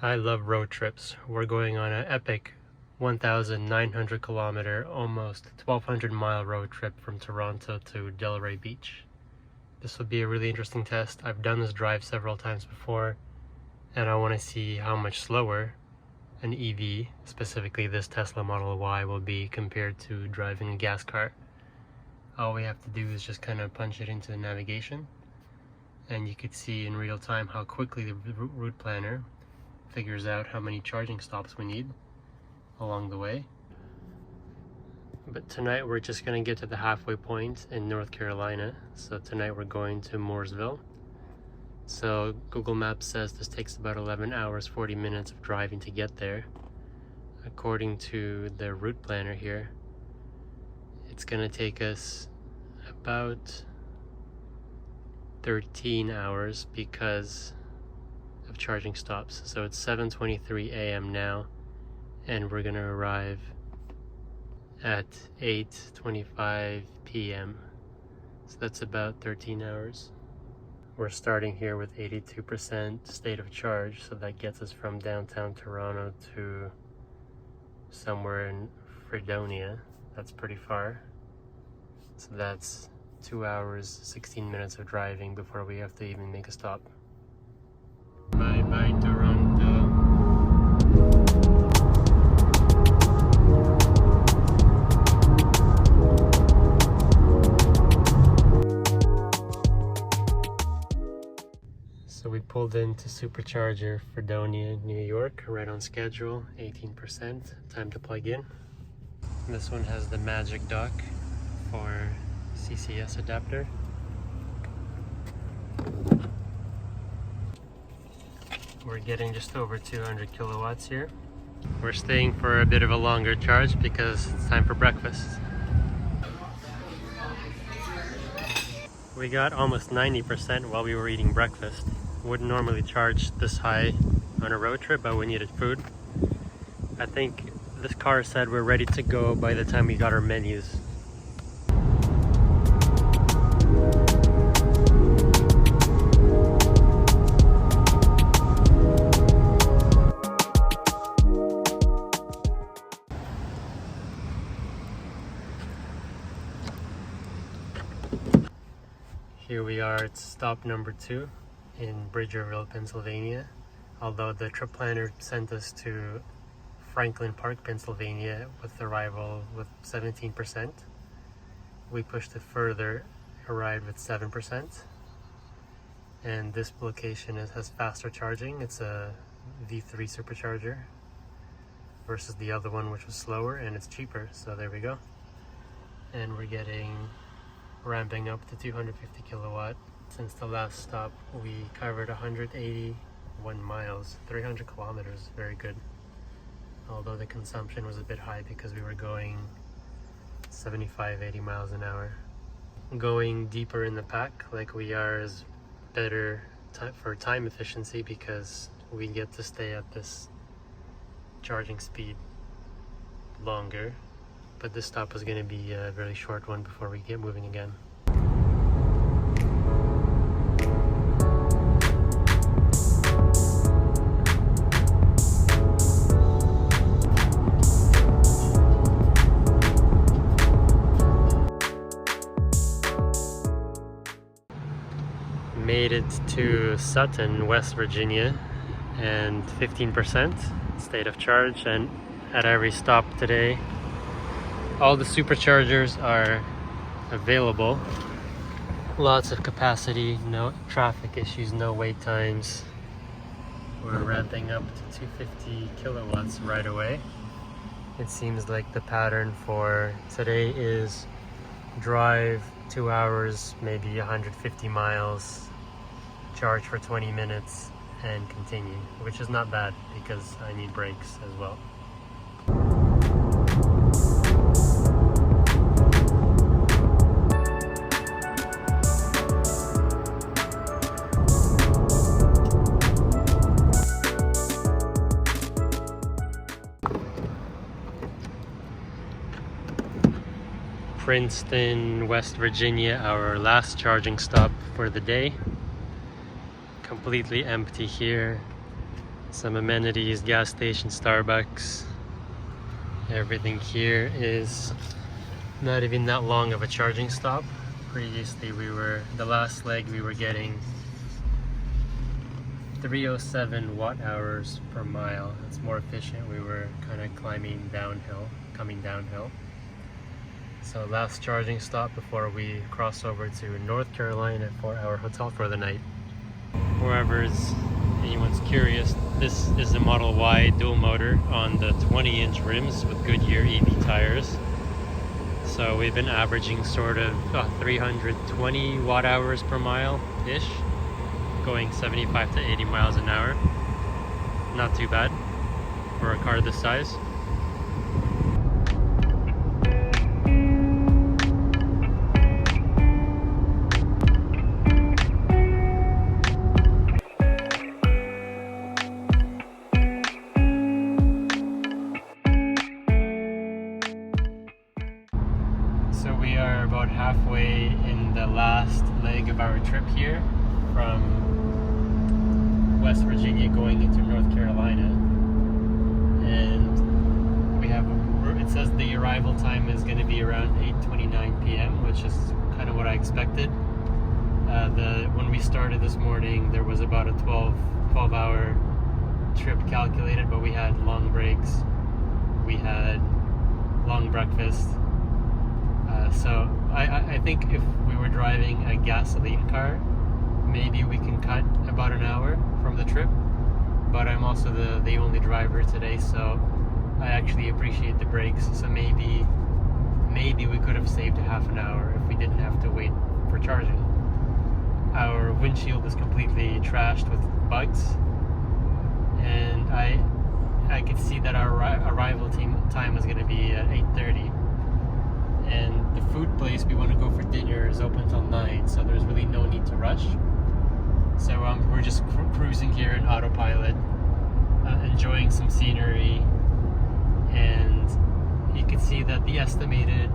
I love road trips. We're going on an epic 1,900 kilometer, almost 1,200 mile road trip from Toronto to Delray Beach. This will be a really interesting test. I've done this drive several times before, and I want to see how much slower an EV, specifically this Tesla Model Y, will be compared to driving a gas car. All we have to do is just kind of punch it into the navigation, and you could see in real time how quickly the route planner figures out how many charging stops we need along the way. But tonight we're just going to get to the halfway point in North Carolina. So tonight we're going to Mooresville. So Google Maps says this takes about 11 hours 40 minutes of driving to get there. According to the route planner here, it's going to take us about 13 hours because of charging stops. So it's 7:23 a.m. now, and we're gonna arrive at 8:25 p.m. So that's about 13 hours. We're starting here with 82% state of charge, so that gets us from downtown Toronto to somewhere in Fredonia. That's pretty far. So that's 2 hours 16 minutes of driving before we have to even make a stop. Bye bye Toronto. So we pulled into Supercharger, Fredonia, New York, right on schedule, 18%. Time to plug in. This one has the magic dock for CCS adapter. We're getting just over 200 kilowatts here. We're staying for a bit of a longer charge because it's time for breakfast. We got almost 90% while we were eating breakfast. Wouldn't normally charge this high on a road trip, but we needed food. I think this car said we're ready to go by the time we got our menus. Here we are at stop number 2 in Bridgeville, Pennsylvania. Although the trip planner sent us to Franklin Park, Pennsylvania with arrival with 17%. We pushed it further, arrived with 7%. And this location has faster charging. It's a V3 Supercharger versus the other one, which was slower, and it's cheaper. So there we go. And we're ramping up to 250 kilowatt. Since the last stop, we covered 181 miles, 300 kilometers, very good. Although the consumption was a bit high because we were going 75-80 miles an hour. Going deeper in the pack like we are is better for time efficiency because we get to stay at this charging speed longer. But this stop was going to be a really short one before we get moving again. Made it to Sutton, West Virginia, and 15% state of charge, and at every stop today all the superchargers are available. Lots of capacity, no traffic issues, no wait times. We're ramping up to 250 kilowatts right away. It seems like the pattern for today is drive 2 hours, maybe 150 miles, charge for 20 minutes, and continue, which is not bad because I need brakes as well. Princeton, West Virginia, our last charging stop for the day. Completely empty here. Some amenities, gas station, Starbucks. Everything here is not even that long of a charging stop. Previously the last leg we were getting 307 watt hours per mile. It's more efficient. We were kind of coming downhill. So last charging stop before we cross over to North Carolina for our hotel for the night. Anyone's curious, this is the Model Y dual motor on the 20-inch rims with Goodyear EV tires. So we've been averaging sort of 320 watt hours per mile-ish, going 75 to 80 miles an hour. Not too bad for a car this size. So we are about halfway in the last leg of our trip here from West Virginia going into North Carolina, and it says the arrival time is going to be around 8:29 p.m., which is kind of what I expected. When we started this morning, there was about a 12-hour trip calculated, but we had long breaks, we had long breakfast. So I think if we were driving a gasoline car, maybe we can cut about an hour from the trip. But I'm also the only driver today, so I actually appreciate the breaks. So maybe we could have saved a half an hour if we didn't have to wait for charging. Our windshield is completely trashed with bugs, and I could see that our arrival time was going to be at 8:30. And the food place we want to go for dinner is open till 9, so there's really no need to rush. So we're just cruising here in autopilot, enjoying some scenery, and you can see that the estimated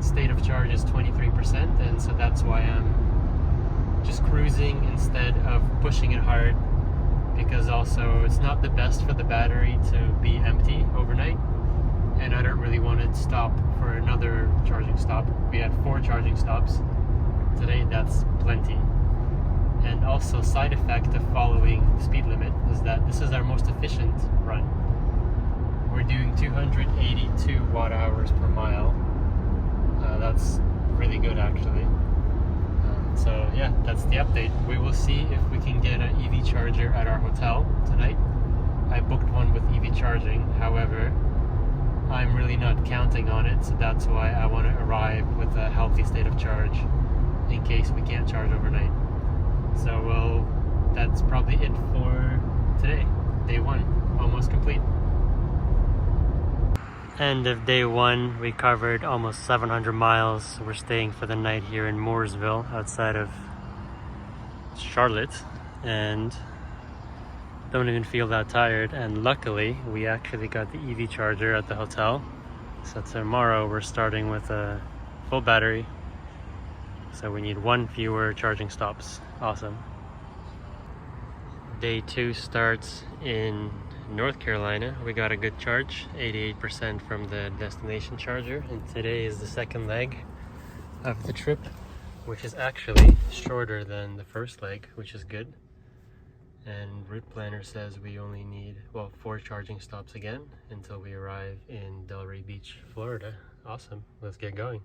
state of charge is 23%, and so that's why I'm just cruising instead of pushing it hard, because also it's not the best for the battery to be empty overnight, and I don't really want to stop for another charging stop. We had 4 charging stops today. That's plenty. And also, side effect of following speed limit is that this is our most efficient run. We're doing 282 watt hours per mile. That's really good, actually. So yeah, that's the update. We will see if we can get an EV charger at our hotel tonight. I booked one with EV charging. However, I'm really not counting on it, so that's why I want to arrive with a healthy state of charge in case we can't charge overnight. So that's probably it for today. Day 1, almost complete. End of day 1, we covered almost 700 miles. We're staying for the night here in Mooresville, outside of Charlotte, and don't even feel that tired. And luckily we actually got the EV charger at the hotel, so tomorrow we're starting with a full battery, so we need 1 fewer charging stops. Awesome. Day 2 starts in North Carolina. We got a good charge, 88% from the destination charger, and today is the second leg of the trip, which is actually shorter than the first leg, which is good. And route planner says we only need 4 charging stops again until we arrive in Delray Beach, Florida. Awesome. Let's get going.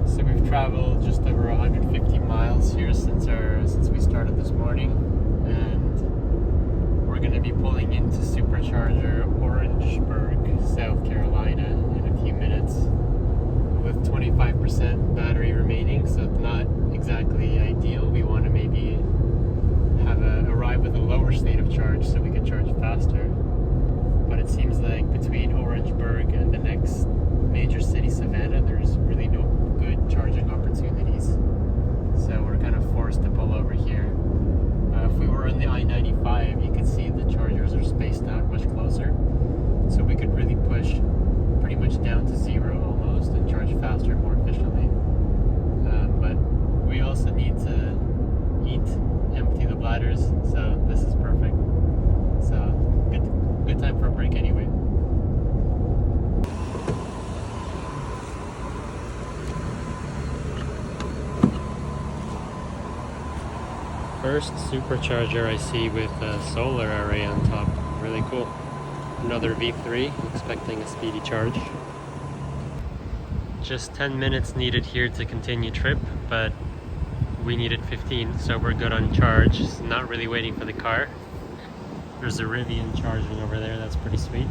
So we've traveled just over 150 miles here since we started this morning, and we're going to be pulling into Supercharger Orangeburg, South Carolina in a few minutes with 25% battery remaining, so it's not exactly ideal. We want to maybe arrive with a lower state of charge so we can charge faster. But it seems like between Orangeburg and the next major city, Savannah, there's really no good charging opportunities. So we're kind of forced to pull over here. If we were on the I-95, you could see the chargers are spaced good time for a break anyway. First supercharger I see with a solar array on top. Really cool. Another V3, expecting a speedy charge. Just 10 minutes needed here to continue trip, but we needed 15, so we're good on charge. Not really waiting for the car. There's a Rivian charging over there, that's pretty sweet.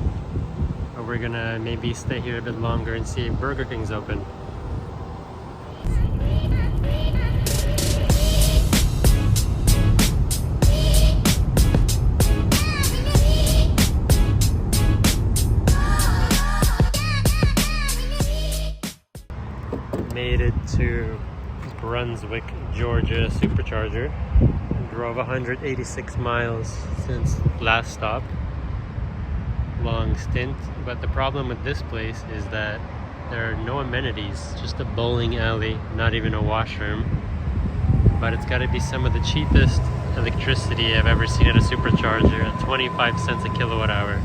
But we're gonna maybe stay here a bit longer and see if Burger King's open. Made it to Brunswick, Georgia Supercharger. Drove 186 miles since last stop. Long stint, but the problem with this place is that there are no amenities, just a bowling alley, not even a washroom. But it's got to be some of the cheapest electricity I've ever seen at a supercharger, at 25 cents a kilowatt hour.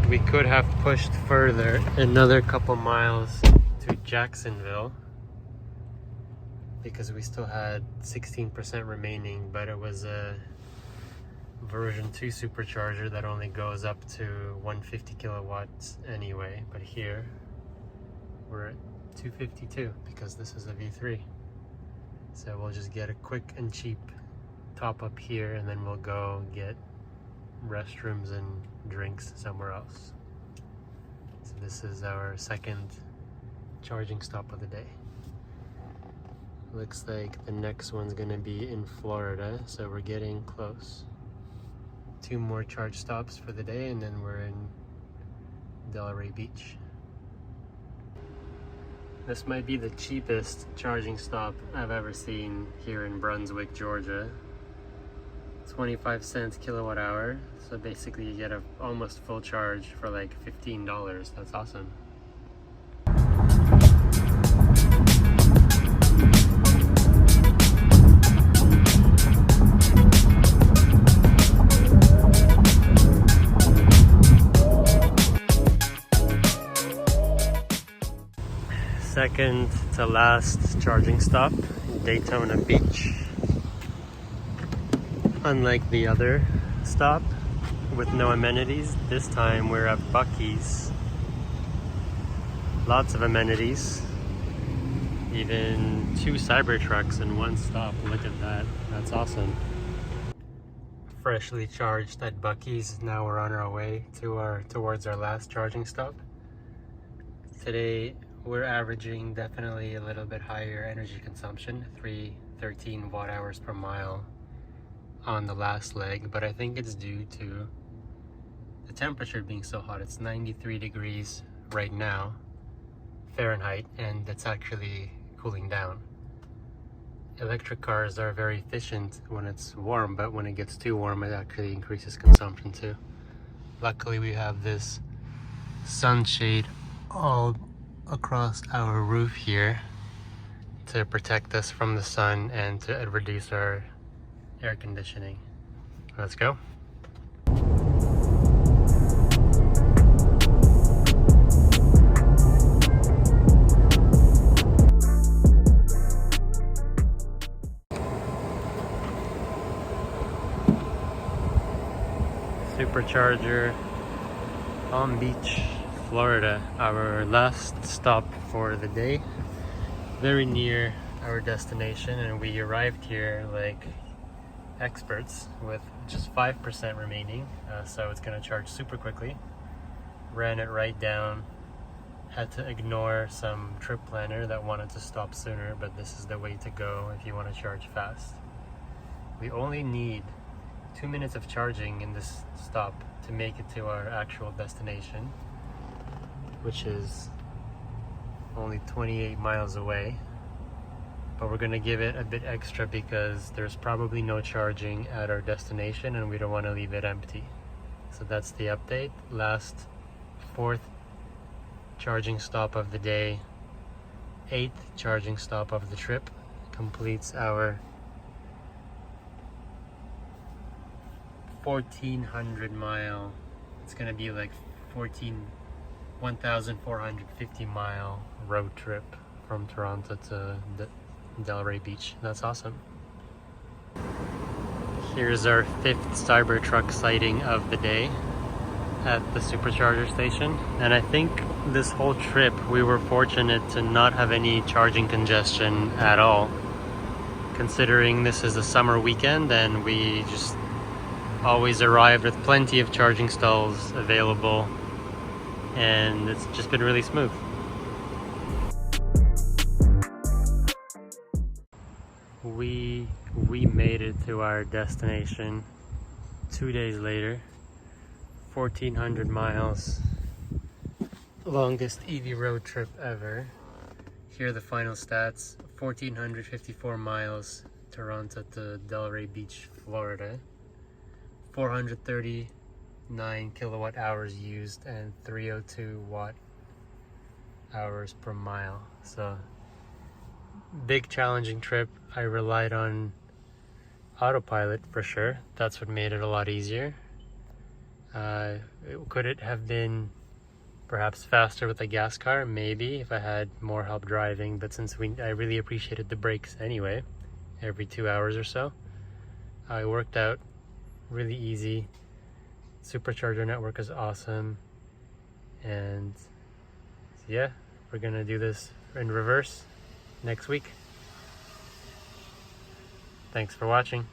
We could have pushed further, another couple miles to Jacksonville, because we still had 16% remaining, but it was a version 2 supercharger that only goes up to 150 kilowatts anyway. But here we're at 252 because this is a V3. So we'll just get a quick and cheap top up here, and then we'll go get restrooms and drinks somewhere else. So this is our second charging stop of the day. Looks like the next one's gonna be in Florida, so we're getting close. 2 more charge stops for the day, and then we're in Delray Beach. This might be the cheapest charging stop I've ever seen here in Brunswick, Georgia. 25 cents kilowatt hour, so basically you get a almost full charge for like $15. That's awesome. Second to last charging stop, Daytona Beach. Unlike the other stop with no amenities, this time we're at Buc-ee's. Lots of amenities. Even 2 Cybertrucks in one stop. Look at that. That's awesome. Freshly charged at Buc-ee's. Now we're on our way to towards our last charging stop. Today we're averaging definitely a little bit higher energy consumption, 313 watt hours per mile on the last leg, but I think it's due to the temperature being so hot. It's 93 degrees right now Fahrenheit, and it's actually cooling down. Electric cars are very efficient when it's warm, but when it gets too warm it actually increases consumption too. Luckily we have this sunshade all across our roof here to protect us from the sun and to reduce our air conditioning. Let's go. Supercharger, Palm Beach, Florida, our last stop for the day. Very near our destination, and we arrived here like experts with just 5% remaining, so it's gonna charge super quickly. Ran it right down. Had to ignore some trip planner that wanted to stop sooner, but this is the way to go if you want to charge fast. We only need 2 minutes of charging in this stop to make it to our actual destination, which is only 28 miles away. But we're gonna give it a bit extra because there's probably no charging at our destination and we don't want to leave it empty. So that's the update. Last 4th charging stop of the day, 8th charging stop of the trip, completes our 1,400 mile. It's gonna be like 1,450 mile road trip from Toronto to Delray Beach. That's awesome. Here's our 5th Cybertruck sighting of the day at the Supercharger station. And I think this whole trip we were fortunate to not have any charging congestion at all. Considering this is a summer weekend and we just always arrived with plenty of charging stalls available, and it's just been really smooth. We made it to our destination 2 days later. 1,400 miles, longest EV road trip ever. Here are the final stats: 1,454 miles Toronto to Delray Beach, Florida. 439 kilowatt hours used and 302 watt hours per mile. So big challenging trip. I relied on autopilot for sure. That's what made it a lot easier. Could it have been perhaps faster with a gas car? Maybe, if I had more help driving, but since I really appreciated the brakes anyway, every 2 hours or so, it worked out really easy. Supercharger network is awesome, and yeah, we're gonna do this in reverse next week. Thanks for watching.